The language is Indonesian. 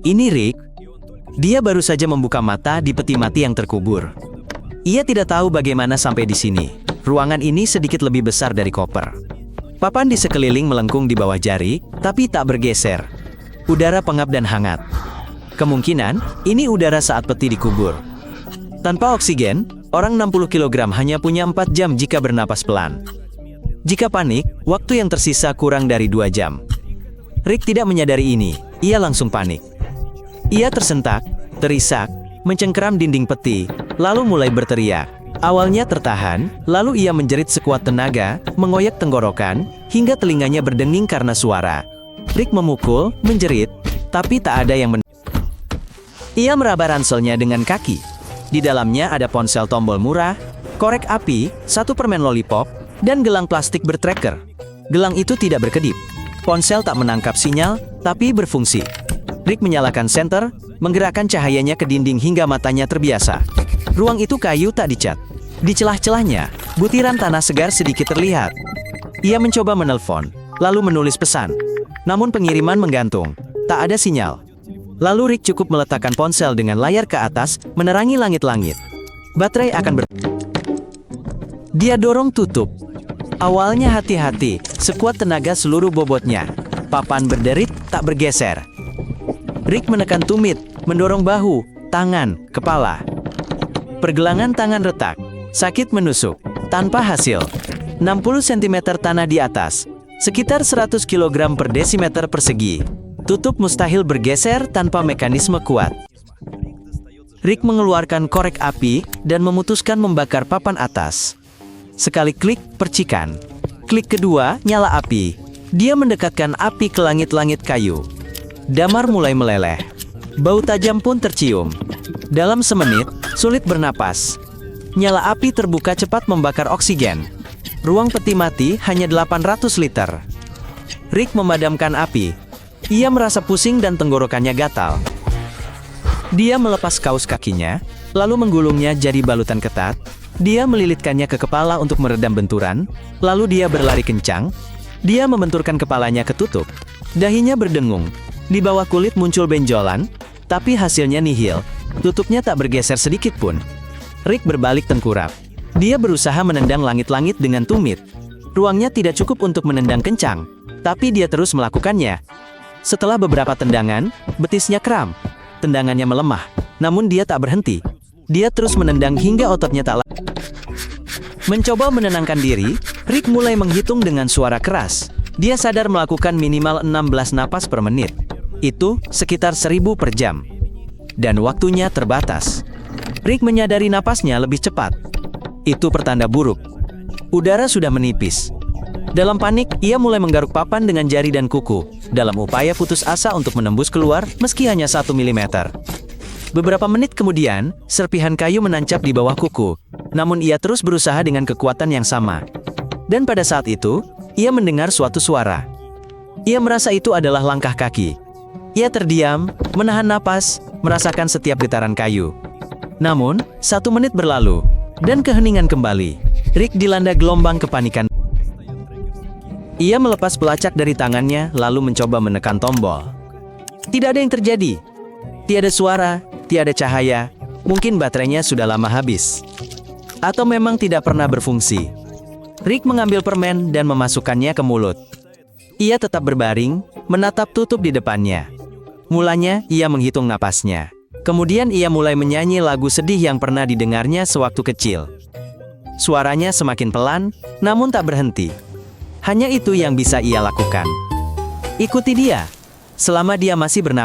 Ini Rick. Dia baru saja membuka mata di peti mati yang terkubur. Ia tidak tahu bagaimana sampai di sini. Ruangan ini sedikit lebih besar dari koper. Papan di sekeliling melengkung di bawah jari, tapi tak bergeser. Udara pengap dan hangat. Kemungkinan, ini udara saat peti dikubur. Tanpa oksigen, orang 60 kg hanya punya 4 jam jika bernapas pelan. Jika panik, waktu yang tersisa kurang dari 2 jam. Rick tidak menyadari ini, ia langsung panik. Ia tersentak, terisak, mencengkeram dinding peti, lalu mulai berteriak. Awalnya tertahan, lalu ia menjerit sekuat tenaga, mengoyak tenggorokan, hingga telinganya berdenging karena suara. Rick memukul, menjerit, tapi tak ada yang Ia meraba ranselnya dengan kaki. Di dalamnya ada ponsel tombol murah, korek api, 1 permen lollipop, dan gelang plastik bertracker. Gelang itu tidak berkedip. Ponsel tak menangkap sinyal, tapi berfungsi. Rick menyalakan senter, menggerakkan cahayanya ke dinding hingga matanya terbiasa. Ruang itu kayu tak dicat. Di celah-celahnya, butiran tanah segar sedikit terlihat. Ia mencoba menelpon, lalu menulis pesan. Namun pengiriman menggantung. Tak ada sinyal. Lalu Rick cukup meletakkan ponsel dengan layar ke atas, menerangi langit-langit. Baterai akan Dia dorong tutup. Awalnya hati-hati, sekuat tenaga seluruh bobotnya. Papan berderit, tak bergeser. Rick menekan tumit, mendorong bahu, tangan, kepala. Pergelangan tangan retak, sakit menusuk, tanpa hasil. 60 cm tanah di atas, sekitar 100 kg per desimeter persegi. Tutup mustahil bergeser tanpa mekanisme kuat. Rick mengeluarkan korek api dan memutuskan membakar papan atas. Sekali klik, percikan. Klik kedua, nyala api. Dia mendekatkan api ke langit-langit kayu. Damar mulai meleleh. Bau tajam pun tercium. Dalam semenit, sulit bernapas. Nyala api terbuka cepat membakar oksigen. Ruang peti mati hanya 800 liter. Rick memadamkan api. Ia merasa pusing dan tenggorokannya gatal. Dia melepas kaus kakinya, lalu menggulungnya jadi balutan ketat. Dia melilitkannya ke kepala untuk meredam benturan, lalu dia berlari kencang. Dia membenturkan kepalanya ke tutup. Dahinya berdengung. Di bawah kulit muncul benjolan, tapi hasilnya nihil. Tutupnya tak bergeser sedikit pun. Rick berbalik tengkurap. Dia berusaha menendang langit-langit dengan tumit. Ruangnya tidak cukup untuk menendang kencang, tapi dia terus melakukannya. Setelah beberapa tendangan, betisnya kram. Tendangannya melemah, namun dia tak berhenti. Dia terus menendang hingga ototnya tak Mencoba menenangkan diri, Rick mulai menghitung dengan suara keras. Dia sadar melakukan minimal 16 napas per menit. Itu sekitar 1000 per jam. Dan waktunya terbatas. Rick menyadari napasnya lebih cepat. Itu pertanda buruk. Udara sudah menipis. Dalam panik, ia mulai menggaruk papan dengan jari dan kuku, dalam upaya putus asa untuk menembus keluar meski hanya 1 mm. Beberapa menit kemudian, serpihan kayu menancap di bawah kuku, namun ia terus berusaha dengan kekuatan yang sama. Dan pada saat itu, ia mendengar suatu suara. Ia merasa itu adalah langkah kaki. Ia terdiam, menahan napas, merasakan setiap getaran kayu. Namun, 1 menit berlalu, dan keheningan kembali. Rick dilanda gelombang kepanikan. Ia melepas pelacak dari tangannya, lalu mencoba menekan tombol. Tidak ada yang terjadi. Tiada suara, tiada cahaya. Mungkin baterainya sudah lama habis. Atau memang tidak pernah berfungsi. Rick mengambil permen dan memasukkannya ke mulut. Ia tetap berbaring, menatap tutup di depannya. Mulanya, ia menghitung napasnya. Kemudian ia mulai menyanyi lagu sedih yang pernah didengarnya sewaktu kecil. Suaranya semakin pelan, namun tak berhenti. Hanya itu yang bisa ia lakukan. Ikuti dia. Selama dia masih bernapas.